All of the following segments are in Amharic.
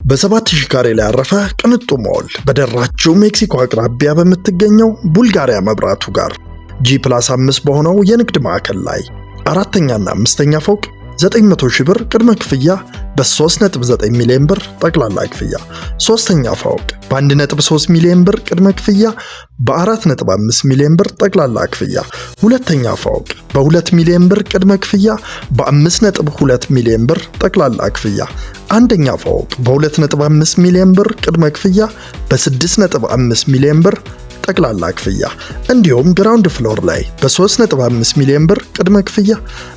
በ7000 ካሬ ላይ ያረፈ ቅንጡ ሞል በደራችው ሜክሲኮ አቅራቢያ በምትገኘው ቡልጋሪያ መብራቱ ጋር G+5 በሆነው የንግድ ማዕከል ላይ አራተኛና አምስተኛ ፎቅ 900 ሺህ ብር ቅድመ ክፍያ በ3.9 ሚሊዮን ብር ጠቅላላ ክፍያ፣ ሶስተኛ ፎቅ በ1.3 ሚሊዮን ብር ቅድመ ክፍያ በ4.5 ሚሊዮን ብር ጠቅላላ ክፍያ፣ ሁለተኛ ፎቅ በ2 ሚሊዮን ብር ቅድመ ክፍያ በ5.2 ሚሊዮን ብር ጠቅላላ ክፍያ፣ አንደኛ ፎቅ በ2.5 ሚሊዮን ብር ቅድመ ክፍያ በ6.5 ሚሊዮን ብር ጠቅላላ ክፍያ፣ እንዲሁም ግራውንድ ፍሎር ላይ በ3.5 ሚሊዮን ብር ቅድመ ክፍያ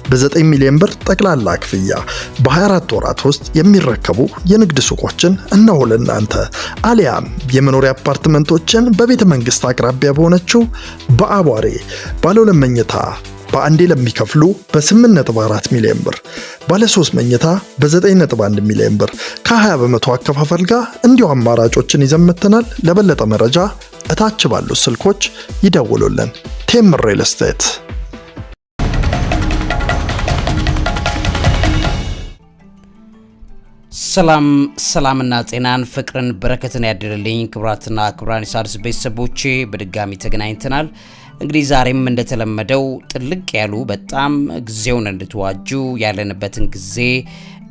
በ9 ሚሊዮን ብር ጠቅላላ ክፍያ በ24 ወራት ውስጥ የሚረከቡ የንግድ ሱቆችን እነሆ ለእናንተ። አሊያም የመኖሪያ አፓርትመንቶችን በቤተ መንግስት አቅራቢያ በሆነችው በአቧሬ ባለ 2 መኝታ በአንዴ ለሚከፍሉ በ8.4 ሚሊዮን ብር፣ ባለ 3 መኝታ በ9.1 ሚሊዮን ብር ከ20 በመቶ አከፋፈል ጋር እንዲሁ አማራጮችን ይዘን መጥተናል። ለበለጠ መረጃ እታች ባሉት ስልኮች ይደውሉልን። ቴምር ሪል ስቴት። ሰላምና ጤናን ፍቅርን በረከትን ያድልልኝ። ክብራትና ክብራን የሣድስ ቤተሰቦቼ በድጋሚ ተገናኝተናል። እንግዲህ ዛሬም እንደተለመደው ጥልቅ ያሉ በጣም ጊዜውን እንድትዋጁ ያለንበትን ጊዜ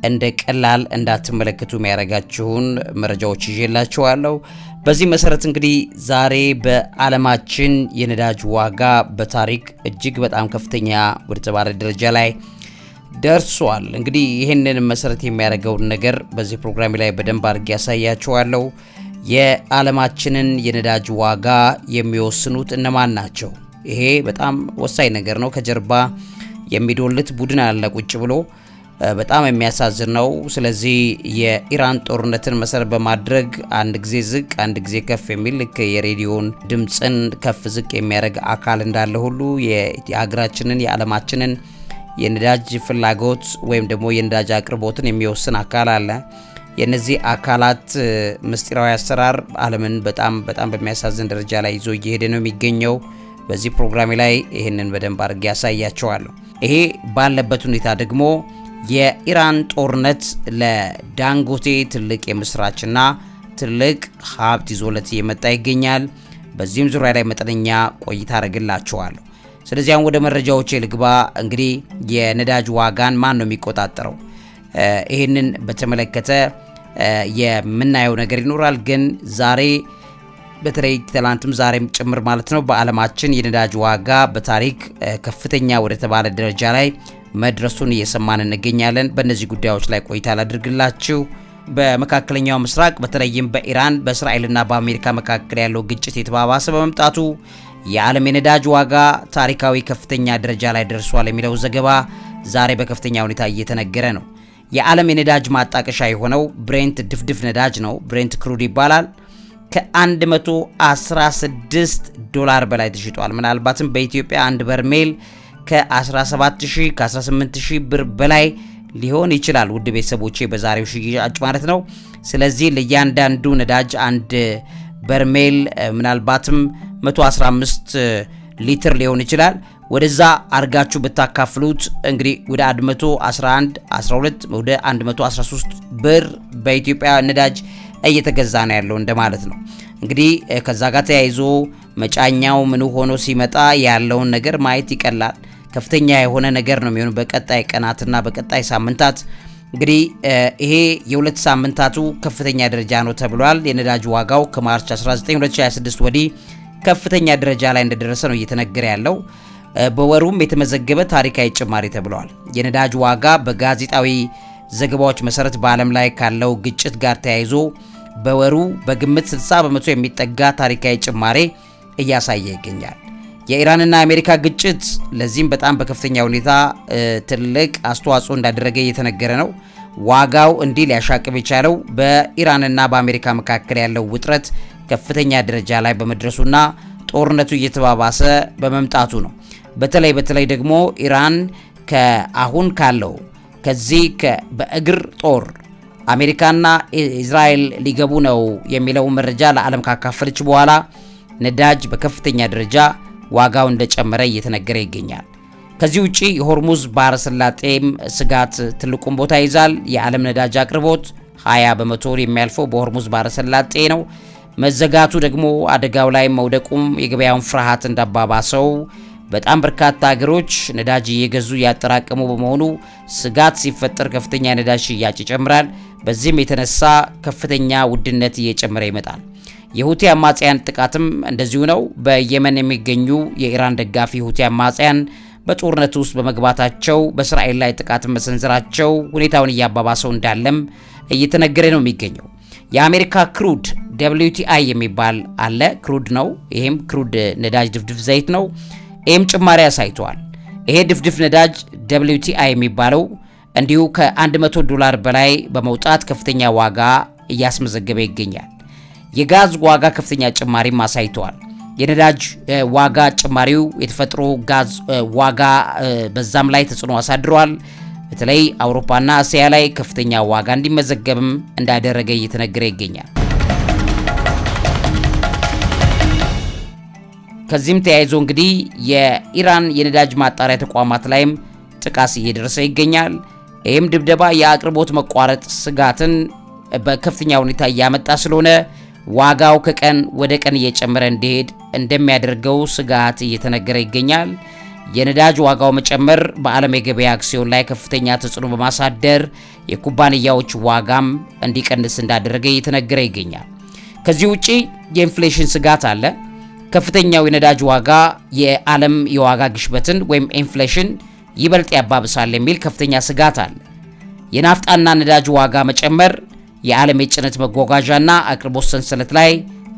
እንደ ቀላል እንዳትመለከቱ የሚያረጋችሁን መረጃዎች ይዤላችኋለሁ። በዚህ መሰረት እንግዲህ ዛሬ በዓለማችን የነዳጅ ዋጋ በታሪክ እጅግ በጣም ከፍተኛ ወደ ተባለ ደረጃ ላይ ደርሷል። እንግዲህ ይህንን መሰረት የሚያደርገውን ነገር በዚህ ፕሮግራም ላይ በደንብ አድርጌ ያሳያችኋለሁ። የዓለማችንን የነዳጅ ዋጋ የሚወስኑት እነማን ናቸው? ይሄ በጣም ወሳኝ ነገር ነው። ከጀርባ የሚዶልት ቡድን አለ ቁጭ ብሎ፣ በጣም የሚያሳዝን ነው። ስለዚህ የኢራን ጦርነትን መሰረት በማድረግ አንድ ጊዜ ዝቅ አንድ ጊዜ ከፍ የሚል ልክ የሬዲዮን ድምፅን ከፍ ዝቅ የሚያደርግ አካል እንዳለ ሁሉ የሀገራችንን የዓለማችንን የነዳጅ ፍላጎት ወይም ደግሞ የነዳጅ አቅርቦትን የሚወስን አካል አለ። የነዚህ አካላት ምስጢራዊ አሰራር ዓለምን በጣም በሚያሳዝን ደረጃ ላይ ይዞ እየሄደ ነው የሚገኘው። በዚህ ፕሮግራም ላይ ይህንን በደንብ አድርጌ ያሳያቸዋለሁ። ይሄ ባለበት ሁኔታ ደግሞ የኢራን ጦርነት ለዳንጎቴ ትልቅ የምስራችና ትልቅ ሀብት ይዞለት እየመጣ ይገኛል። በዚህም ዙሪያ ላይ መጠነኛ ቆይታ አደርግላችኋለሁ። ስለዚህ አሁን ወደ መረጃዎች ልግባ። እንግዲህ የነዳጅ ዋጋን ማን ነው የሚቆጣጠረው? ይህንን በተመለከተ የምናየው ነገር ይኖራል። ግን ዛሬ በተለይ ትላንትም ዛሬም ጭምር ማለት ነው በዓለማችን የነዳጅ ዋጋ በታሪክ ከፍተኛ ወደ ተባለ ደረጃ ላይ መድረሱን እየሰማን እንገኛለን። በእነዚህ ጉዳዮች ላይ ቆይታ ላድርግላችሁ። በመካከለኛው ምስራቅ በተለይም በኢራን በእስራኤልና በአሜሪካ መካከል ያለው ግጭት የተባባሰ በመምጣቱ የዓለም የነዳጅ ዋጋ ታሪካዊ ከፍተኛ ደረጃ ላይ ደርሷል የሚለው ዘገባ ዛሬ በከፍተኛ ሁኔታ እየተነገረ ነው። የዓለም የነዳጅ ማጣቀሻ የሆነው ብሬንት ድፍድፍ ነዳጅ ነው። ብሬንት ክሩድ ይባላል። ከ116 ዶላር በላይ ተሽጧል። ምናልባትም በኢትዮጵያ አንድ በርሜል ከ17000 ከ18000 ብር በላይ ሊሆን ይችላል። ውድ ቤተሰቦቼ በዛሬው ሽያጭ ማለት ነው። ስለዚህ ለእያንዳንዱ ነዳጅ አንድ በርሜል ምናልባትም 115 ሊትር ሊሆን ይችላል። ወደዛ አርጋችሁ ብታካፍሉት እንግዲህ ወደ 111 12 ወደ 113 ብር በኢትዮጵያ ነዳጅ እየተገዛ ነው ያለው እንደማለት ነው። እንግዲህ ከዛ ጋር ተያይዞ መጫኛው ምን ሆኖ ሲመጣ ያለውን ነገር ማየት ይቀላል። ከፍተኛ የሆነ ነገር ነው የሚሆነው በቀጣይ ቀናትና በቀጣይ ሳምንታት። እንግዲህ ይሄ የሁለት ሳምንታቱ ከፍተኛ ደረጃ ነው ተብሏል። የነዳጅ ዋጋው ከማርች 19 2026 ወዲህ ከፍተኛ ደረጃ ላይ እንደደረሰ ነው እየተነገረ ያለው። በወሩም የተመዘገበ ታሪካዊ ጭማሪ ተብሏል። የነዳጅ ዋጋ በጋዜጣዊ ዘገባዎች መሰረት በዓለም ላይ ካለው ግጭት ጋር ተያይዞ በወሩ በግምት 60 በመቶ የሚጠጋ ታሪካዊ ጭማሪ እያሳየ ይገኛል። የኢራንና የአሜሪካ ግጭት ለዚህም በጣም በከፍተኛ ሁኔታ ትልቅ አስተዋጽኦ እንዳደረገ እየተነገረ ነው። ዋጋው እንዲህ ሊያሻቅብ የቻለው በኢራንና በአሜሪካ መካከል ያለው ውጥረት ከፍተኛ ደረጃ ላይ በመድረሱና ጦርነቱ እየተባባሰ በመምጣቱ ነው። በተለይ ደግሞ ኢራን ከአሁን ካለው ከዚህ በእግር ጦር አሜሪካና እስራኤል ሊገቡ ነው የሚለው መረጃ ለዓለም ካካፈለች በኋላ ነዳጅ በከፍተኛ ደረጃ ዋጋው እንደጨመረ እየተነገረ ይገኛል። ከዚህ ውጪ የሆርሙዝ ባህረ ሰላጤም ስጋት ትልቁን ቦታ ይዛል። የዓለም ነዳጅ አቅርቦት 20 በመቶ የሚያልፈው በሆርሙዝ ባህረ ሰላጤ ነው። መዘጋቱ ደግሞ አደጋው ላይ መውደቁም የገበያውን ፍርሃት እንዳባባሰው በጣም በርካታ ሀገሮች ነዳጅ እየገዙ ያጠራቀሙ በመሆኑ ስጋት ሲፈጠር ከፍተኛ ነዳጅ ሽያጭ ይጨምራል። በዚህም የተነሳ ከፍተኛ ውድነት እየጨመረ ይመጣል። የሁቲ አማጽያን ጥቃትም እንደዚሁ ነው። በየመን የሚገኙ የኢራን ደጋፊ ሁቲ አማጽያን በጦርነቱ ውስጥ በመግባታቸው በእስራኤል ላይ ጥቃት መሰንዘራቸው ሁኔታውን እያባባሰው እንዳለም እየተነገረ ነው የሚገኘው። የአሜሪካ ክሩድ WTI የሚባል አለ። ክሩድ ነው። ይሄም ክሩድ ነዳጅ ድፍድፍ ዘይት ነው። ይሄም ጭማሪ አሳይቷል። ይሄ ድፍድፍ ነዳጅ WTI የሚባለው እንዲሁ $100 በላይ በመውጣት ከፍተኛ ዋጋ እያስመዘገበ ይገኛል። የጋዝ ዋጋ ከፍተኛ ጭማሪም አሳይቷል። የነዳጅ ዋጋ ጭማሪው የተፈጥሮ ጋዝ ዋጋ በዛም ላይ ተጽዕኖ አሳድሯል። በተለይ አውሮፓና እስያ ላይ ከፍተኛ ዋጋ እንዲመዘገብም እንዳደረገ እየተነገረ ይገኛል። ከዚህም ተያይዞ እንግዲህ የኢራን የነዳጅ ማጣሪያ ተቋማት ላይም ጥቃት እየደረሰ ይገኛል። ይህም ድብደባ የአቅርቦት መቋረጥ ስጋትን በከፍተኛ ሁኔታ እያመጣ ስለሆነ ዋጋው ከቀን ወደ ቀን እየጨመረ እንዲሄድ እንደሚያደርገው ስጋት እየተነገረ ይገኛል። የነዳጅ ዋጋው መጨመር በዓለም የገበያ አክሲዮን ላይ ከፍተኛ ተጽዕኖ በማሳደር የኩባንያዎች ዋጋም እንዲቀንስ እንዳደረገ እየተነገረ ይገኛል። ከዚህ ውጪ የኢንፍሌሽን ስጋት አለ። ከፍተኛው የነዳጅ ዋጋ የዓለም የዋጋ ግሽበትን ወይም ኢንፍሌሽን ይበልጥ ያባብሳል የሚል ከፍተኛ ስጋት አለ። የናፍጣና ነዳጅ ዋጋ መጨመር የዓለም የጭነት መጓጓዣና አቅርቦት ሰንሰለት ላይ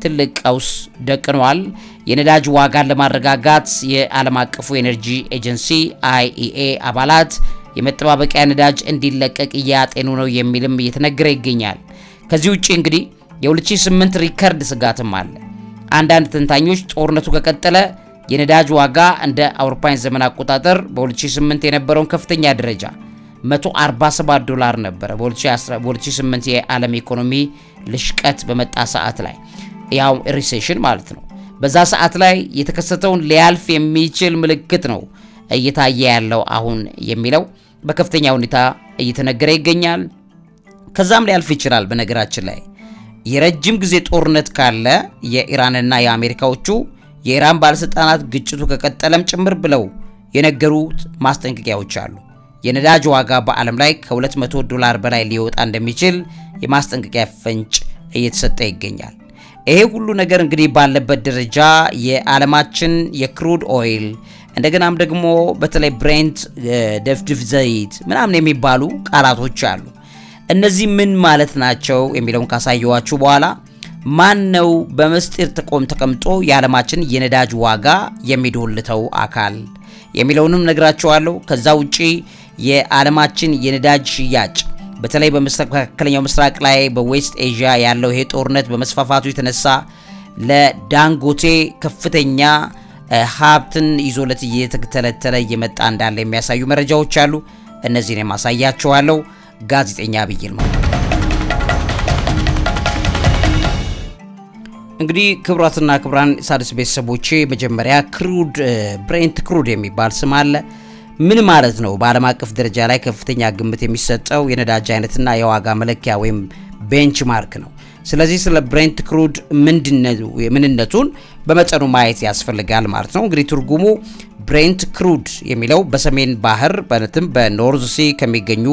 ትልቅ ቀውስ ደቅኗል። የነዳጅ ዋጋን ለማረጋጋት የዓለም አቀፉ ኤነርጂ ኤጀንሲ IEA አባላት የመጠባበቂያ ነዳጅ እንዲለቀቅ እያጤኑ ነው የሚልም እየተነገረ ይገኛል። ከዚህ ውጪ እንግዲህ የ2008 ሪከርድ ስጋትም አለ። አንዳንድ ተንታኞች ጦርነቱ ከቀጠለ የነዳጅ ዋጋ እንደ አውሮፓውያን ዘመን አቆጣጠር በ2008 የነበረውን ከፍተኛ ደረጃ $147 ነበረ። በ2008 የዓለም ኢኮኖሚ ልሽቀት በመጣ ሰዓት ላይ ያው ሪሴሽን ማለት ነው። በዛ ሰዓት ላይ የተከሰተውን ሊያልፍ የሚችል ምልክት ነው እየታየ ያለው አሁን የሚለው በከፍተኛ ሁኔታ እየተነገረ ይገኛል። ከዛም ሊያልፍ ይችላል። በነገራችን ላይ የረጅም ጊዜ ጦርነት ካለ የኢራንና የአሜሪካዎቹ የኢራን ባለስልጣናት ግጭቱ ከቀጠለም ጭምር ብለው የነገሩት ማስጠንቀቂያዎች አሉ። የነዳጅ ዋጋ በዓለም ላይ $200 በላይ ሊወጣ እንደሚችል የማስጠንቀቂያ ፍንጭ እየተሰጠ ይገኛል። ይሄ ሁሉ ነገር እንግዲህ ባለበት ደረጃ የዓለማችን የክሩድ ኦይል እንደገናም ደግሞ በተለይ ብሬንት ድፍድፍ ዘይት ምናምን የሚባሉ ቃላቶች አሉ። እነዚህ ምን ማለት ናቸው የሚለውን ካሳየዋችሁ በኋላ ማን ነው በመስጢር ተቀምጦ የዓለማችን የነዳጅ ዋጋ የሚዶልተው አካል የሚለውንም ነግራችኋለሁ። ከዛ ውጪ የዓለማችን የነዳጅ ሽያጭ በተለይ በመካከለኛው ምስራቅ ላይ በዌስት ኤዥያ ያለው ይሄ ጦርነት በመስፋፋቱ የተነሳ ለዳንጎቴ ከፍተኛ ሀብትን ይዞለት እየተተለተለ እየመጣ እንዳለ የሚያሳዩ መረጃዎች አሉ። እነዚህን የማሳያችኋለሁ። ጋዜጠኛ ዐቢይ ይልማ። እንግዲህ ክቡራትና ክቡራን ሣድስ ቤተሰቦቼ መጀመሪያ ክሩድ ብሬንት ክሩድ የሚባል ስም አለ። ምን ማለት ነው? በዓለም አቀፍ ደረጃ ላይ ከፍተኛ ግምት የሚሰጠው የነዳጅ አይነትና የዋጋ መለኪያ ወይም ቤንችማርክ ነው። ስለዚህ ስለ ብሬንት ክሩድ ምንነቱን በመጠኑ ማየት ያስፈልጋል ማለት ነው። እንግዲህ ትርጉሙ ብሬንት ክሩድ የሚለው በሰሜን ባህር በነትም በኖርዝ ሲ ከሚገኙ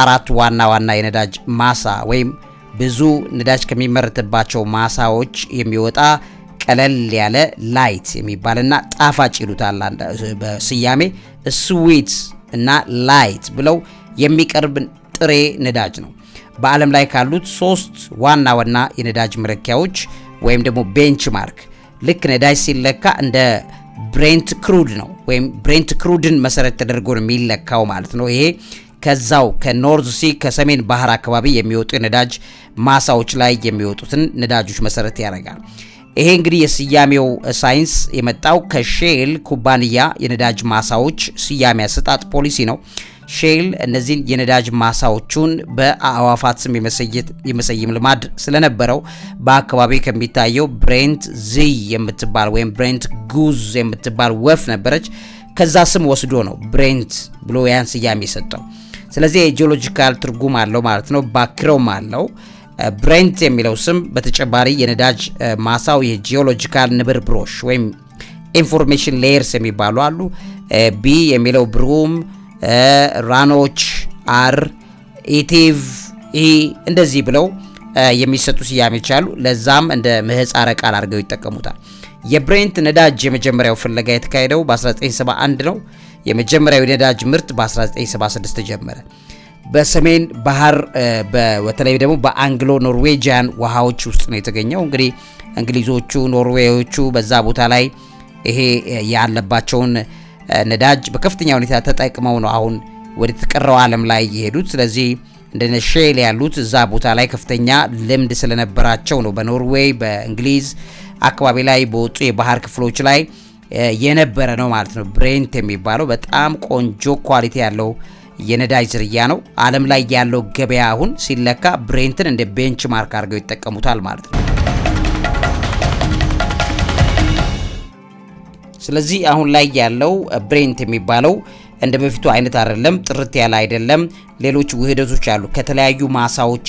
4 ዋና ዋና የነዳጅ ማሳ ወይም ብዙ ነዳጅ ከሚመረትባቸው ማሳዎች የሚወጣ ቀለል ያለ ላይት የሚባልና ጣፋጭ ይሉታል በስያሜ ስዊት እና ላይት ብለው የሚቀርብ ጥሬ ነዳጅ ነው። በዓለም ላይ ካሉት 3 ዋና ዋና የነዳጅ መለኪያዎች ወይም ደግሞ ቤንችማርክ ልክ ነዳጅ ሲለካ እንደ ብሬንት ክሩድ ነው ወይም ብሬንት ክሩድን መሰረት ተደርጎ ነው የሚለካው ማለት ነው። ይሄ ከዛው ከኖርዝ ሲ ከሰሜን ባህር አካባቢ የሚወጡ የነዳጅ ማሳዎች ላይ የሚወጡትን ነዳጆች መሰረት ያደርጋል። ይሄ እንግዲህ የስያሜው ሳይንስ የመጣው ከሼል ኩባንያ የነዳጅ ማሳዎች ስያሜ አሰጣጥ ፖሊሲ ነው። ሼል እነዚህን የነዳጅ ማሳዎቹን በአዕዋፋት ስም የመሰየም ልማድ ስለነበረው በአካባቢ ከሚታየው ብሬንት ዝይ የምትባል ወይም ብሬንት ጉዝ የምትባል ወፍ ነበረች። ከዛ ስም ወስዶ ነው ብሬንት ብሎ ያን ስያሜ የሰጠው። ስለዚህ የጂኦሎጂካል ትርጉም አለው ማለት ነው። ባክግራውንድ አለው። ብሬንት የሚለው ስም በተጨማሪ የነዳጅ ማሳው የጂኦሎጂካል ንብርብሮች ወይም ኢንፎርሜሽን ሌየርስ የሚባሉ አሉ። ቢ የሚለው ብሩም፣ ራኖች፣ አር፣ ኢቲቭ፣ እንደዚህ ብለው የሚሰጡ ስያሜዎች አሉ። ለዛም እንደ ምህጻረ ቃል አድርገው ይጠቀሙታል። የብሬንት ነዳጅ የመጀመሪያው ፍለጋ የተካሄደው በ1971 ነው። የመጀመሪያው የነዳጅ ምርት በ1976 ተጀመረ። በሰሜን ባህር በተለይ ደግሞ በአንግሎ ኖርዌጂያን ውሃዎች ውስጥ ነው የተገኘው። እንግዲህ እንግሊዞቹ ኖርዌዮቹ በዛ ቦታ ላይ ይሄ ያለባቸውን ነዳጅ በከፍተኛ ሁኔታ ተጠቅመው ነው አሁን ወደ ተቀረው ዓለም ላይ የሄዱት። ስለዚህ እንደነ ሼል ያሉት እዛ ቦታ ላይ ከፍተኛ ልምድ ስለነበራቸው ነው በኖርዌይ በእንግሊዝ አካባቢ ላይ በወጡ የባህር ክፍሎች ላይ የነበረ ነው ማለት ነው። ብሬንት የሚባለው በጣም ቆንጆ ኳሊቲ ያለው የነዳጅ ዝርያ ነው። ዓለም ላይ ያለው ገበያ አሁን ሲለካ ብሬንትን እንደ ቤንች ማርክ አድርገው ይጠቀሙታል ማለት ነው። ስለዚህ አሁን ላይ ያለው ብሬንት የሚባለው እንደ በፊቱ አይነት አይደለም፣ ጥርት ያለ አይደለም። ሌሎች ውህደቶች አሉ ከተለያዩ ማሳዎች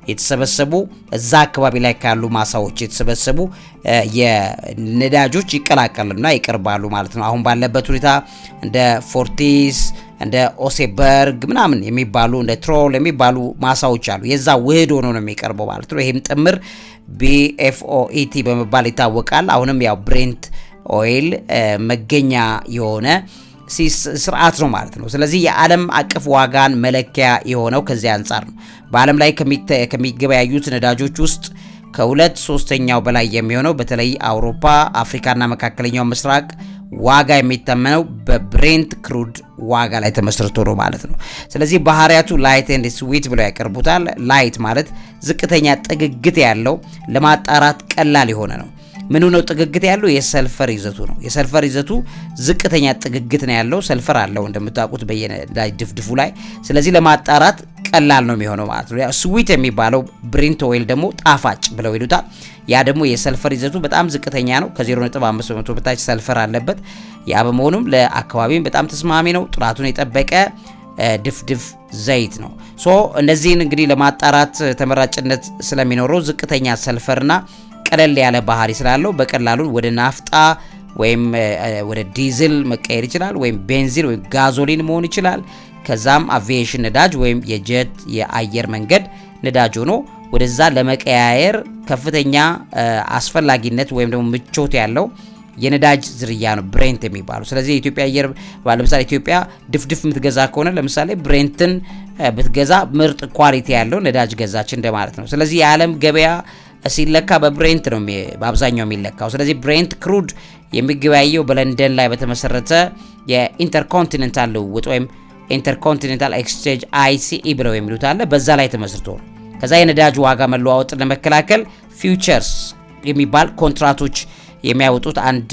የተሰበሰቡ እዛ አካባቢ ላይ ካሉ ማሳዎች የተሰበሰቡ የነዳጆች ይቀላቀሉና ይቀርባሉ ማለት ነው። አሁን ባለበት ሁኔታ እንደ ፎርቲስ እንደ ኦሴበርግ ምናምን የሚባሉ እንደ ትሮል የሚባሉ ማሳዎች አሉ። የዛ ውህድ ሆኖ ነው የሚቀርበው ማለት ነው። ይሄም ጥምር BFOET በመባል ይታወቃል። አሁንም ያው ብሬንት ኦይል መገኛ የሆነ ስርዓት ነው ማለት ነው። ስለዚህ የዓለም አቀፍ ዋጋን መለኪያ የሆነው ከዚህ አንጻር ነው። በዓለም ላይ ከሚገበያዩት ነዳጆች ውስጥ ከ2/3 በላይ የሚሆነው በተለይ አውሮፓ፣ አፍሪካና መካከለኛው ምስራቅ ዋጋ የሚተመነው በብሬንት ክሩድ ዋጋ ላይ ተመስርቶ ነው ማለት ነው። ስለዚህ ባህሪያቱ ላይት ኤንድ ስዊት ብለው ያቀርቡታል። ላይት ማለት ዝቅተኛ ጥግግት ያለው ለማጣራት ቀላል የሆነ ነው። ምኑ ነው ጥግግት ያለው? የሰልፈር ይዘቱ ነው። የሰልፈር ይዘቱ ዝቅተኛ ጥግግት ነው ያለው። ሰልፈር አለው እንደምታውቁት በየነዳጅ ድፍድፉ ላይ። ስለዚህ ለማጣራት ቀላል ነው የሚሆነው ማለት ነው። ስዊት የሚባለው ብሬንት ኦይል ደግሞ ጣፋጭ ብለው ይሉታል። ያ ደግሞ የሰልፈር ይዘቱ በጣም ዝቅተኛ ነው። ከ0.5% በታች ሰልፈር አለበት። ያ በመሆኑም ለአካባቢም በጣም ተስማሚ ነው። ጥራቱን የጠበቀ ድፍድፍ ዘይት ነው። እነዚህን እንግዲህ ለማጣራት ተመራጭነት ስለሚኖረው ዝቅተኛ ሰልፈርና ቀለል ያለ ባህሪ ስላለው በቀላሉ ወደ ናፍጣ ወይም ወደ ዲዝል መቀየር ይችላል፣ ወይም ቤንዚን ወይም ጋዞሊን መሆን ይችላል። ከዛም አቪዬሽን ነዳጅ ወይም የጀት የአየር መንገድ ነዳጅ ሆኖ ወደዛ ለመቀያየር ከፍተኛ አስፈላጊነት ወይም ደግሞ ምቾት ያለው የነዳጅ ዝርያ ነው ብሬንት የሚባለው። ስለዚህ የኢትዮጵያ አየር ለምሳሌ ኢትዮጵያ ድፍድፍ የምትገዛ ከሆነ ለምሳሌ ብሬንትን ብትገዛ ምርጥ ኳሊቲ ያለው ነዳጅ ገዛች እንደማለት ነው። ስለዚህ የዓለም ገበያ ሲለካ በብሬንት ነው በአብዛኛው የሚለካው። ስለዚህ ብሬንት ክሩድ የሚገበያየው በለንደን ላይ በተመሰረተ የኢንተርኮንቲኔንታል ልውውጥ ወይም ኢንተርኮንቲኔንታል ኤክስቼንጅ ICE ብለው የሚሉት አለ። በዛ ላይ ተመስርቶ ነው። ከዛ የነዳጅ ዋጋ መለዋወጥን ለመከላከል ፊውቸርስ የሚባል ኮንትራቶች የሚያወጡት አንድ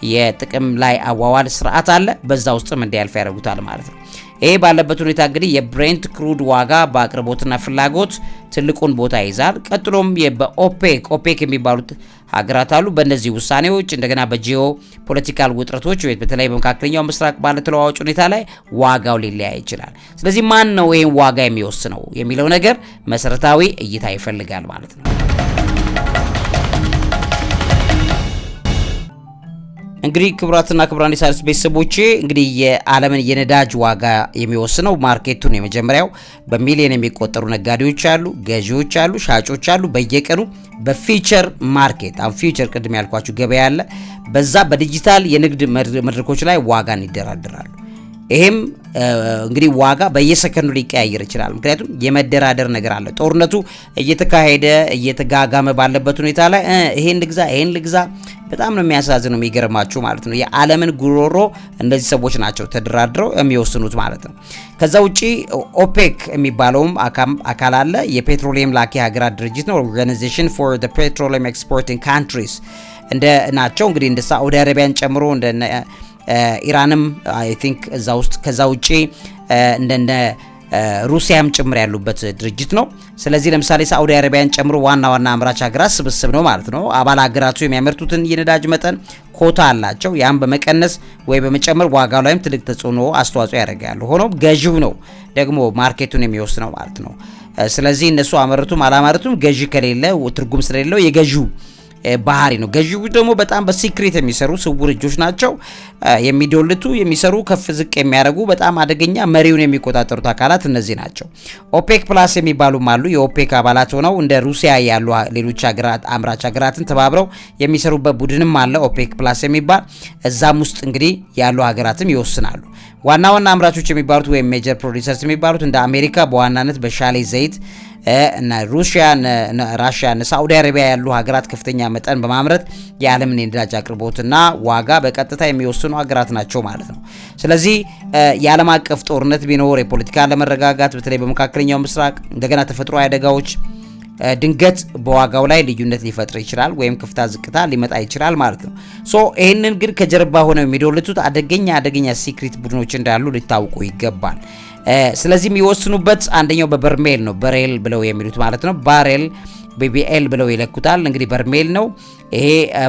የጥቅም ላይ አዋዋል ስርዓት አለ። በዛ ውስጥም እንዲያልፍ ያደርጉታል ማለት ነው። ይሄ ባለበት ሁኔታ እንግዲህ የብሬንት ክሩድ ዋጋ በአቅርቦትና ፍላጎት ትልቁን ቦታ ይዛል። ቀጥሎም በኦፔክ የሚባሉት ሀገራት አሉ። በእነዚህ ውሳኔዎች እንደገና በጂኦ ፖለቲካል ውጥረቶች በተለይ በመካከለኛው ምስራቅ ባለ ተለዋዋጭ ሁኔታ ላይ ዋጋው ሊለያይ ይችላል። ስለዚህ ማን ነው ይሄን ዋጋ የሚወስነው የሚለው ነገር መሰረታዊ እይታ ይፈልጋል ማለት ነው። እንግዲህ ክቡራትና ክቡራን የሣድስ ቤተሰቦቼ እንግዲህ የዓለምን የነዳጅ ዋጋ የሚወስነው ማርኬቱን የመጀመሪያው በሚሊዮን የሚቆጠሩ ነጋዴዎች አሉ፣ ገዢዎች አሉ፣ ሻጮች አሉ። በየቀኑ በፊቸር ማርኬት አሁን ፊቸር ቅድም ያልኳችሁ ገበያ አለ። በዛ በዲጂታል የንግድ መድረኮች ላይ ዋጋን ይደራደራሉ። ይሄም እንግዲህ ዋጋ በየሰከንዱ ሊቀያየር ይችላል። ምክንያቱም የመደራደር ነገር አለ። ጦርነቱ እየተካሄደ እየተጋጋመ ባለበት ሁኔታ ላይ ይሄን ልግዛ በጣም ነው የሚያሳዝነው፣ የሚገርማችሁ ማለት ነው። የዓለምን ጉሮሮ እነዚህ ሰዎች ናቸው ተደራድረው የሚወስኑት ማለት ነው። ከዛ ውጪ ኦፔክ የሚባለውም አካል አለ። የፔትሮሊየም ላኪ ሀገራት ድርጅት ነው። ኦርጋናይዜሽን ፎር ዘ ፔትሮሊየም ኤክስፖርቲንግ ካንትሪስ እንደ ናቸው እንግዲህ እንደ ሳዑዲ አረቢያን ጨምሮ እንደ ኢራንም አይ ቲንክ እዛ ውስጥ ከዛ ውጪ እንደነ ሩሲያም ጭምር ያሉበት ድርጅት ነው። ስለዚህ ለምሳሌ ሳዑዲ አረቢያን ጨምሮ ዋና አምራች ሀገራት ስብስብ ነው ማለት ነው። አባል ሀገራቱ የሚያመርቱትን የነዳጅ መጠን ኮታ አላቸው። ያን በመቀነስ ወይ በመጨመር ዋጋው ላይም ትልቅ ተጽዕኖ አስተዋጽኦ ያደርጋሉ። ሆኖም ገዢው ነው ደግሞ ማርኬቱን የሚወስነው ማለት ነው። ስለዚህ እነሱ አመረቱም አላመረቱም ገዢ ከሌለ ትርጉም ስለሌለው የገዢው ባህሪ ነው። ገዢው ደግሞ በጣም በሲክሬት የሚሰሩ ስውር እጆች ናቸው። የሚዶልቱ የሚሰሩ ከፍ ዝቅ የሚያደርጉ በጣም አደገኛ መሪውን የሚቆጣጠሩት አካላት እነዚህ ናቸው። ኦፔክ ፕላስ የሚባሉም አሉ። የኦፔክ አባላት ሆነው እንደ ሩሲያ ያሉ ሌሎች ሀገራት አምራች ሀገራትን ተባብረው የሚሰሩበት ቡድንም አለ ኦፔክ ፕላስ የሚባል። እዛም ውስጥ እንግዲህ ያሉ ሀገራትም ይወስናሉ። ዋና አምራቾች የሚባሉት ወይም ሜጀር ፕሮዲውሰርስ የሚባሉት እንደ አሜሪካ በዋናነት በሻሌ ዘይት እና ራሽያ እና ሳዑዲ አረቢያ ያሉ ሀገራት ከፍተኛ መጠን በማምረት የዓለምን የነዳጅ አቅርቦትና ዋጋ በቀጥታ የሚወስኑ ሀገራት ናቸው ማለት ነው። ስለዚህ የዓለም አቀፍ ጦርነት ቢኖር የፖለቲካ አለመረጋጋት በተለይ በመካከለኛው ምስራቅ እንደገና ተፈጥሯዊ አደጋዎች ድንገት በዋጋው ላይ ልዩነት ሊፈጥር ይችላል ወይም ከፍታ ዝቅታ ሊመጣ ይችላል ማለት ነው። ይህንን ግን ከጀርባ ሆነው የሚዶልቱት አደገኛ ሲክሬት ቡድኖች እንዳሉ ሊታወቁ ይገባል። ስለዚህ የሚወስኑበት አንደኛው በበርሜል ነው። በሬል ብለው የሚሉት ማለት ነው። ባሬል BBL ብለው ይለኩታል። እንግዲህ በርሜል ነው ይሄ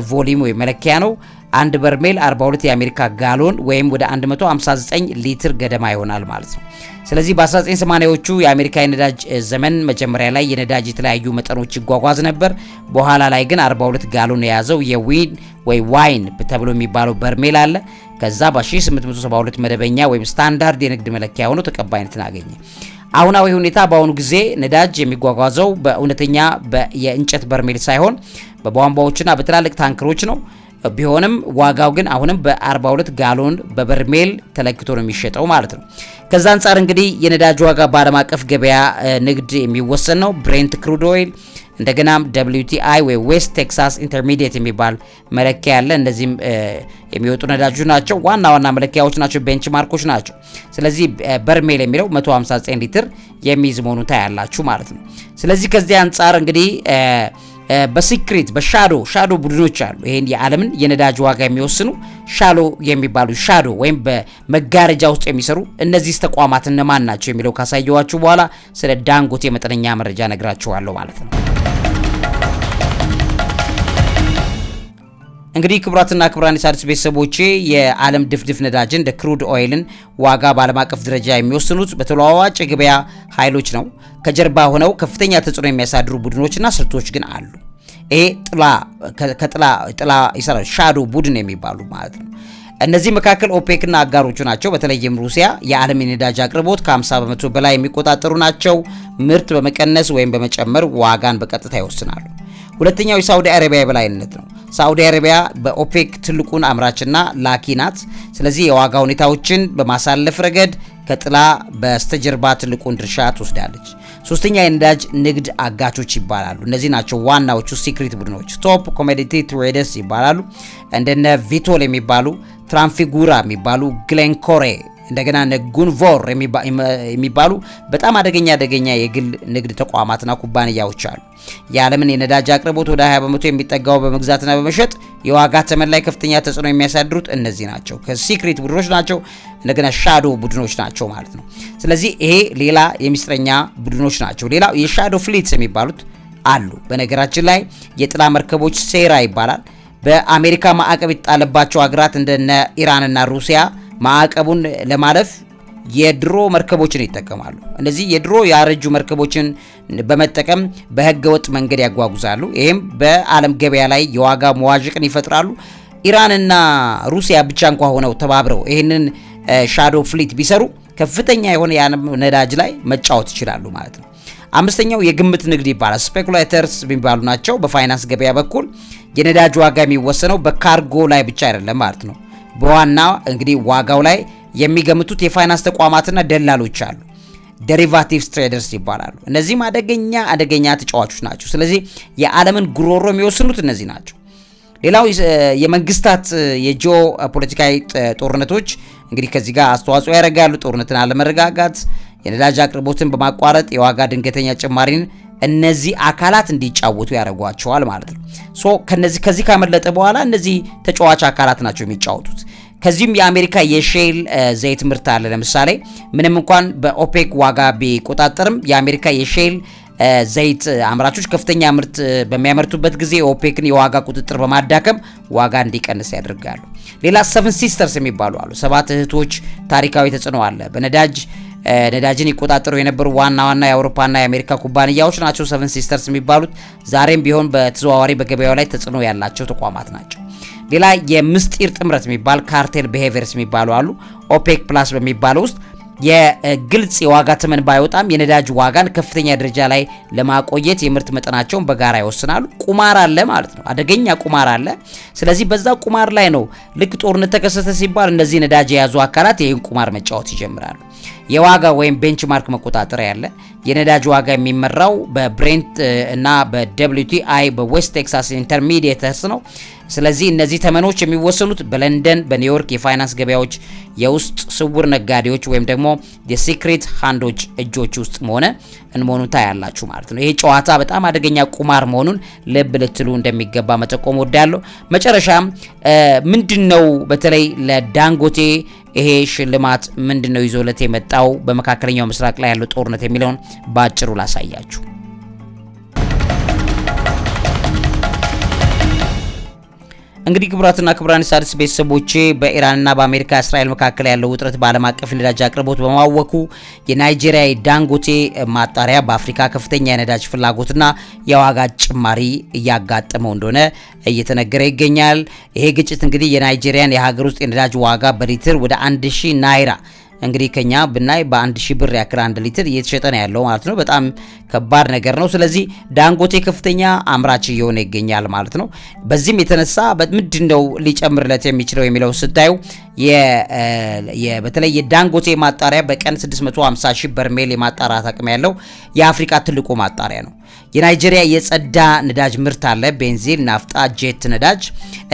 ቮሊዩም ወይ መለኪያ ነው። አንድ በርሜል 42 የአሜሪካ ጋሎን ወይም ወደ 159 ሊትር ገደማ ይሆናል ማለት ነው። ስለዚህ በ1980ዎቹ የአሜሪካ የነዳጅ ዘመን መጀመሪያ ላይ የነዳጅ የተለያዩ መጠኖች ይጓጓዝ ነበር። በኋላ ላይ ግን 42 ጋሎን የያዘው የዊን ወይ ዋይን ተብሎ የሚባለው በርሜል አለ። ከዛ በ1872 መደበኛ ወይም ስታንዳርድ የንግድ መለኪያ ሆኖ ተቀባይነትን አገኘ። አሁናዊ ሁኔታ በአሁኑ ጊዜ ነዳጅ የሚጓጓዘው በእውነተኛ የእንጨት በርሜል ሳይሆን በቧንቧዎችና በትላልቅ ታንከሮች ነው። ቢሆንም ዋጋው ግን አሁንም በ42 ጋሎን በበርሜል ተለክቶ ነው የሚሸጠው ማለት ነው። ከዛ አንጻር እንግዲህ የነዳጅ ዋጋ በዓለም አቀፍ ገበያ ንግድ የሚወሰን ነው። ብሬንት ክሩድ ኦይል እንደገና WTI ወይ ዌስት ቴክሳስ ኢንተርሚዲየት የሚባል መለኪያ ያለ እነዚህም የሚወጡ ነዳጆች ናቸው። ዋና መለኪያዎች ናቸው፣ ቤንችማርኮች ናቸው። ስለዚህ በርሜል የሚለው 159 ሊትር የሚይዝ መሆኑን ታያላችሁ ማለት ነው። ስለዚህ ከዚህ አንጻር እንግዲህ በሲክሬት በሻዶ ቡድኖች አሉ። ይሄን የዓለምን የነዳጅ ዋጋ የሚወስኑ የሚባሉ ሻዶ ወይም በመጋረጃ ውስጥ የሚሰሩ እነዚህ ተቋማት እነማን ናቸው የሚለው ካሳየዋችሁ በኋላ ስለ ዳንጎቴ መጠነኛ መረጃ ነግራችኋለሁ ማለት ነው። እንግዲህ ክቡራትና ክቡራን የሣድስ ቤተሰቦቼ የዓለም ድፍድፍ ነዳጅን እንደ ክሩድ ኦይልን ዋጋ በዓለም አቀፍ ደረጃ የሚወስኑት በተለዋዋጭ የገበያ ኃይሎች ነው። ከጀርባ ሆነው ከፍተኛ ተጽዕኖ የሚያሳድሩ ቡድኖችና ስልቶች ግን አሉ። ይሄ ጥላ ይሰራል፣ ሻዶ ቡድን የሚባሉ ማለት ነው። እነዚህ መካከል ኦፔክና አጋሮቹ ናቸው። በተለይም ሩሲያ የዓለም የነዳጅ አቅርቦት ከ50 በመቶ በላይ የሚቆጣጠሩ ናቸው። ምርት በመቀነስ ወይም በመጨመር ዋጋን በቀጥታ ይወስናሉ። ሁለተኛው የሳዑዲ አረቢያ የበላይነት ነው። ሳዑዲ አረቢያ በኦፔክ ትልቁን አምራችና ላኪ ናት። ስለዚህ የዋጋ ሁኔታዎችን በማሳለፍ ረገድ ከጥላ በስተጀርባ ትልቁን ድርሻ ትወስዳለች። ሶስተኛ የነዳጅ ንግድ አጋቾች ይባላሉ። እነዚህ ናቸው ዋናዎቹ ሲክሬት ቡድኖች። ቶፕ ኮሞዲቲ ትሬደርስ ይባላሉ። እንደነ ቪቶል የሚባሉ፣ ትራንፊጉራ የሚባሉ፣ ግሌንኮሬ እንደገና ጉንቮር የሚባሉ በጣም አደገኛ የግል ንግድ ተቋማትና ኩባንያዎች አሉ። የዓለምን የነዳጅ አቅርቦት ወደ 20 በመቶ የሚጠጋው በመግዛትና በመሸጥ የዋጋ ተመን ላይ ከፍተኛ ተጽዕኖ የሚያሳድሩት እነዚህ ናቸው። ከሲክሬት ቡድኖች ናቸው፣ እንደገና ሻዶ ቡድኖች ናቸው ማለት ነው። ስለዚህ ይሄ ሌላ የሚስጥረኛ ቡድኖች ናቸው። ሌላው የሻዶ ፍሊትስ የሚባሉት አሉ። በነገራችን ላይ የጥላ መርከቦች ሴራ ይባላል። በአሜሪካ ማዕቀብ የተጣለባቸው ሀገራት እንደነ ኢራንና ሩሲያ ማዕቀቡን ለማለፍ የድሮ መርከቦችን ይጠቀማሉ። እነዚህ የድሮ ያረጁ መርከቦችን በመጠቀም በህገ ወጥ መንገድ ያጓጉዛሉ። ይሄም በዓለም ገበያ ላይ የዋጋ መዋዠቅን ይፈጥራሉ። ኢራንና ሩሲያ ብቻ እንኳን ሆነው ተባብረው ይሄንን ሻዶ ፍሊት ቢሰሩ ከፍተኛ የሆነ ነዳጅ ላይ መጫወት ይችላሉ ማለት ነው። አምስተኛው የግምት ንግድ ይባላል። ስፔኩሌተርስ የሚባሉ ናቸው። በፋይናንስ ገበያ በኩል የነዳጅ ዋጋ የሚወሰነው በካርጎ ላይ ብቻ አይደለም ማለት ነው። በዋና እንግዲህ ዋጋው ላይ የሚገምቱት የፋይናንስ ተቋማትና ደላሎች አሉ። ዴሪቫቲቭስ ትሬደርስ ይባላሉ። እነዚህም አደገኛ ተጫዋቾች ናቸው። ስለዚህ የዓለምን ጉሮሮ የሚወስኑት እነዚህ ናቸው። ሌላው የመንግስታት የጂኦ ፖለቲካዊ ጦርነቶች እንግዲህ ከዚህ ጋር አስተዋጽኦ ያደርጋሉ። ጦርነትን አለመረጋጋት፣ የነዳጅ አቅርቦትን በማቋረጥ የዋጋ ድንገተኛ ጭማሪን እነዚህ አካላት እንዲጫወቱ ያደርጓቸዋል ማለት ነው። ከዚህ ካመለጠ በኋላ እነዚህ ተጫዋች አካላት ናቸው የሚጫወቱት። ከዚህም የአሜሪካ የሼል ዘይት ምርት አለ። ለምሳሌ ምንም እንኳን በኦፔክ ዋጋ ቢቆጣጠርም የአሜሪካ የሼል ዘይት አምራቾች ከፍተኛ ምርት በሚያመርቱበት ጊዜ ኦፔክን የዋጋ ቁጥጥር በማዳከም ዋጋ እንዲቀንስ ያደርጋሉ። ሌላ ሰቨን ሲስተርስ የሚባሉ አሉ። ሰባት እህቶች ታሪካዊ ተጽዕኖ አለ። ነዳጅን ይቆጣጠሩ የነበሩ ዋና የአውሮፓና የአሜሪካ ኩባንያዎች ናቸው ሰቨን ሲስተርስ የሚባሉት። ዛሬም ቢሆን በተዘዋዋሪ በገበያው ላይ ተጽዕኖ ያላቸው ተቋማት ናቸው። ሌላ የምስጢር ጥምረት የሚባል ካርቴል ቢሄቪየርስ የሚባሉ አሉ። ኦፔክ ፕላስ በሚባለው ውስጥ የግልጽ የዋጋ ተመን ባይወጣም የነዳጅ ዋጋን ከፍተኛ ደረጃ ላይ ለማቆየት የምርት መጠናቸውን በጋራ ይወስናሉ። ቁማር አለ ማለት ነው። አደገኛ ቁማር አለ። ስለዚህ በዛ ቁማር ላይ ነው ልክ ጦርነት ተከሰተ ሲባል እነዚህ ነዳጅ የያዙ አካላት ይህን ቁማር መጫወት ይጀምራሉ። የዋጋ ወይም ቤንችማርክ መቆጣጠሪያ ያለ የነዳጅ ዋጋ የሚመራው በብሬንት እና በWTI በዌስት ቴክሳስ ኢንተርሚዲየትስ ነው። ስለዚህ እነዚህ ተመኖች የሚወሰኑት በለንደን በኒውዮርክ የፋይናንስ ገበያዎች የውስጥ ስውር ነጋዴዎች ወይም ደግሞ የሲክሬት ሃንዶች እጆች ውስጥ መሆኑን ታያላችሁ ማለት ነው። ይሄ ጨዋታ በጣም አደገኛ ቁማር መሆኑን ልብ ልትሉ እንደሚገባ መጠቆም ወዳለሁ። መጨረሻም ምንድነው በተለይ ለዳንጎቴ ይሄ ሽልማት ምንድነው ይዞለት የመጣው በመካከለኛው ምስራቅ ላይ ያለው ጦርነት የሚለውን ባጭሩ ላሳያችሁ። እንግዲህ ክቡራትና ክቡራን ሣድስ ቤተሰቦቼ በኢራንና በአሜሪካ እስራኤል መካከል ያለው ውጥረት በዓለም አቀፍ ነዳጅ አቅርቦት በማወኩ የናይጄሪያ ዳንጎቴ ማጣሪያ በአፍሪካ ከፍተኛ የነዳጅ ፍላጎትና የዋጋ ጭማሪ እያጋጠመው እንደሆነ እየተነገረ ይገኛል። ይሄ ግጭት እንግዲህ የናይጄሪያን የሀገር ውስጥ የነዳጅ ዋጋ በሊትር ወደ 1000 ናይራ እንግዲህ ከኛ ብናይ በ1000 ብር ያክል 1 ሊትር እየተሸጠ ነው ያለው ማለት ነው። በጣም ከባድ ነገር ነው። ስለዚህ ዳንጎቴ ከፍተኛ አምራች እየሆነ ይገኛል ማለት ነው። በዚህም የተነሳ ምንድነው ሊጨምርለት የሚችለው የሚለው ስታዩ በተለይ የዳንጎቴ ማጣሪያ በቀን 650 ሺህ በርሜል የማጣራት አቅም ያለው የአፍሪካ ትልቁ ማጣሪያ ነው። የናይጄሪያ የጸዳ ነዳጅ ምርት አለ፣ ቤንዚን፣ ናፍጣ፣ ጄት ነዳጅ።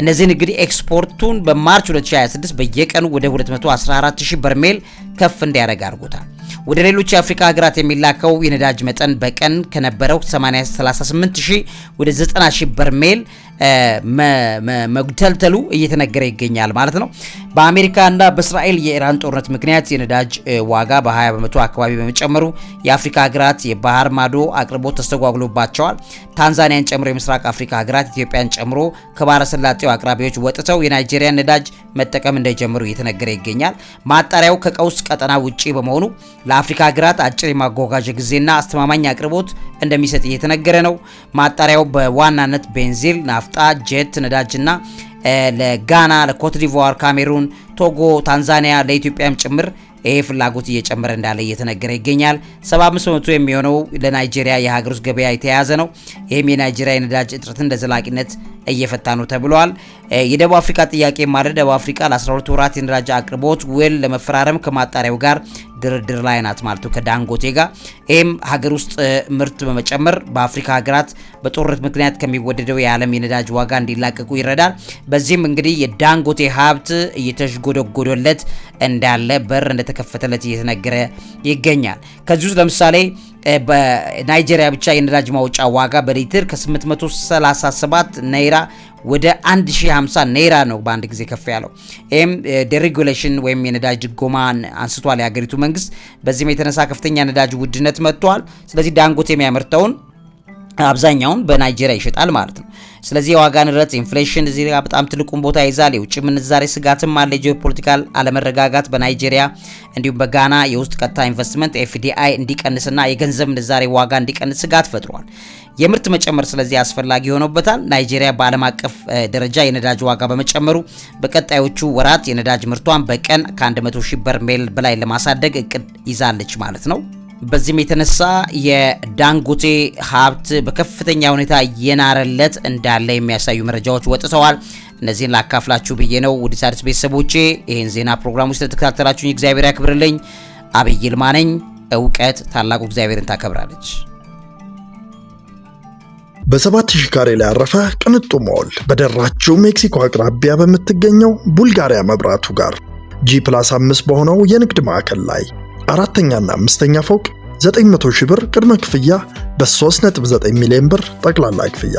እነዚህን እንግዲህ ኤክስፖርቱን በማርች 2026 በየቀኑ ወደ 214000 በርሜል ከፍ እንዲያደርግ አድርጎታል። ወደ ሌሎች የአፍሪካ ሀገራት የሚላከው የነዳጅ መጠን በቀን ከነበረው 88000 ወደ 90000 በርሜል መጉተልተሉ እየተነገረ ይገኛል ማለት ነው። በአሜሪካና በእስራኤል የኢራን ጦርነት ምክንያት የነዳጅ ዋጋ በ20 በመቶ አካባቢ በመጨመሩ የአፍሪካ ሀገራት የባህር ማዶ አቅርቦት ተስተጓጉሎባቸዋል። ታንዛኒያን ጨምሮ የምስራቅ አፍሪካ ሀገራት ኢትዮጵያን ጨምሮ ከባህረ ሰላጤው አቅራቢዎች ወጥተው የናይጄሪያን ነዳጅ መጠቀም እንደጀመሩ እየተነገረ ይገኛል። ማጣሪያው ከቀውስ ቀጠና ውጪ በመሆኑ ለአፍሪካ ሀገራት አጭር የማጓጓዣ ጊዜና አስተማማኝ አቅርቦት እንደሚሰጥ እየተነገረ ነው። ማጣሪያው በዋናነት ቤንዚን፣ ናፍጣ፣ ጄት ነዳጅና ለጋና፣ ለኮት ዲቮር፣ ካሜሩን፣ ቶጎ፣ ታንዛኒያ ለኢትዮጵያም ጭምር ይሄ ፍላጎት እየጨመረ እንዳለ እየተነገረ ይገኛል። 75% የሚሆነው ለናይጄሪያ የሀገር ውስጥ ገበያ የተያዘ ነው። ይህም የናይጄሪያ የነዳጅ እጥረትን ለዘላቂነት እየፈታ ነው ተብሏል። የደቡብ አፍሪካ ጥያቄ ማለት ደቡብ አፍሪካ ለ12 ወራት የነዳጅ አቅርቦት ውል ለመፈራረም ከማጣሪያው ጋር ድርድር ላይ ናት ማለት ነው ከዳንጎቴ ጋር። ይህም ሀገር ውስጥ ምርት በመጨመር በአፍሪካ ሀገራት በጦርነት ምክንያት ከሚወደደው የዓለም የነዳጅ ዋጋ እንዲላቀቁ ይረዳል። በዚህም እንግዲህ የዳንጎቴ ሀብት እየተሽጎደጎደለት እንዳለ በር እንደተከፈተለት እየተነገረ ይገኛል። ከዚህ ውስጥ ለምሳሌ በናይጄሪያ ብቻ የነዳጅ ማውጫ ዋጋ በሊትር ከ837 ናይራ ወደ 1050 ናይራ ነው በአንድ ጊዜ ከፍ ያለው። ይህም ዴሬጉሌሽን ወይም የነዳጅ ድጎማን አንስቷል የሀገሪቱ መንግስት። በዚህም የተነሳ ከፍተኛ ነዳጅ ውድነት መጥቷል። ስለዚህ ዳንጎቴ የሚያመርተውን አብዛኛውን በናይጄሪያ ይሸጣል ማለት ነው። ስለዚህ የዋጋ ንረት ኢንፍሌሽን እዚህ ጋር በጣም ትልቁን ቦታ ይዛል። የውጭ ምንዛሬ ስጋትም አለ። ጂኦፖለቲካል አለመረጋጋት በናይጄሪያ እንዲሁም በጋና የውስጥ ቀጥታ ኢንቨስትመንት ኤፍዲአይ እንዲቀንስና የገንዘብ ምንዛሬ ዋጋ እንዲቀንስ ስጋት ፈጥሯል። የምርት መጨመር ስለዚህ አስፈላጊ ሆኖበታል። ናይጄሪያ በዓለም አቀፍ ደረጃ የነዳጅ ዋጋ በመጨመሩ በቀጣዮቹ ወራት የነዳጅ ምርቷን በቀን ከ100,000 በርሜል በላይ ለማሳደግ እቅድ ይዛለች ማለት ነው። በዚህም የተነሳ የዳንጎቴ ሀብት በከፍተኛ ሁኔታ እየናረለት እንዳለ የሚያሳዩ መረጃዎች ወጥተዋል። እነዚህን ላካፍላችሁ ብዬ ነው። ውድ ሣድስ ቤተሰቦቼ ይህን ዜና ፕሮግራም ውስጥ ተከታተላችሁኝ እግዚአብሔር ያክብርልኝ። አብይ ይልማ ነኝ። እውቀት ታላቁ እግዚአብሔርን ታከብራለች። በ7000 ካሬ ላይ ያረፈ ቅንጡ ሞል በደራችው ሜክሲኮ አቅራቢያ በምትገኘው ቡልጋሪያ መብራቱ ጋር G+5 በሆነው የንግድ ማዕከል ላይ 4ኛና 5ኛ ፎቅ 900,000 ብር ቅድመ ክፍያ በ3.9 ሚሊዮን ብር ጠቅላላ ክፍያ።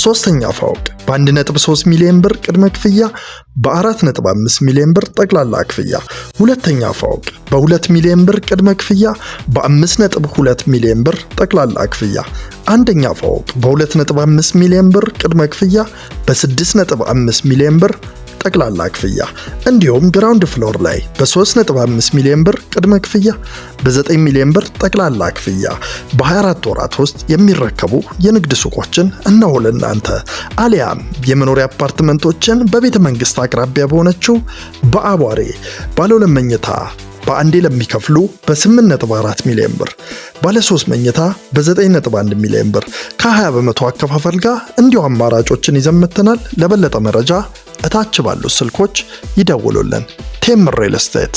ሶስተኛ ፎቅ በ1.3 ሚሊዮን ብር ቅድመ ክፍያ በ4.5 ሚሊዮን ብር ጠቅላላ ክፍያ። ሁለተኛ ፎቅ በ2 ሚሊዮን ብር ቅድመ ክፍያ በ5.2 ሚሊዮን ብር ጠቅላላ ክፍያ። አንደኛ ፎቅ በ2.5 ሚሊዮን ብር ቅድመ ክፍያ በ6.5 ሚሊዮን ብር ጠቅላላ ክፍያ። እንዲሁም ግራውንድ ፍሎር ላይ በ3.5 ሚሊዮን ብር ቅድመ ክፍያ በ9 ሚሊዮን ብር ጠቅላላ ክፍያ በ24 ወራት ውስጥ የሚረከቡ የንግድ ሱቆችን እነሆ ለእናንተ። አሊያም የመኖሪያ አፓርትመንቶችን በቤተ መንግስት አቅራቢያ በሆነችው በአቧሬ ባለ 2 መኝታ በአንዴ ለሚከፍሉ በ8.4 ሚሊዮን ብር፣ ባለ 3 መኝታ በ9.1 ሚሊዮን ብር ከ20 በመቶ አከፋፈል ጋር እንዲሁ አማራጮችን ይዘን መጥተናል። ለበለጠ መረጃ እታች ባሉት ስልኮች ይደውሉልን። ቴምር ሪል ስቴት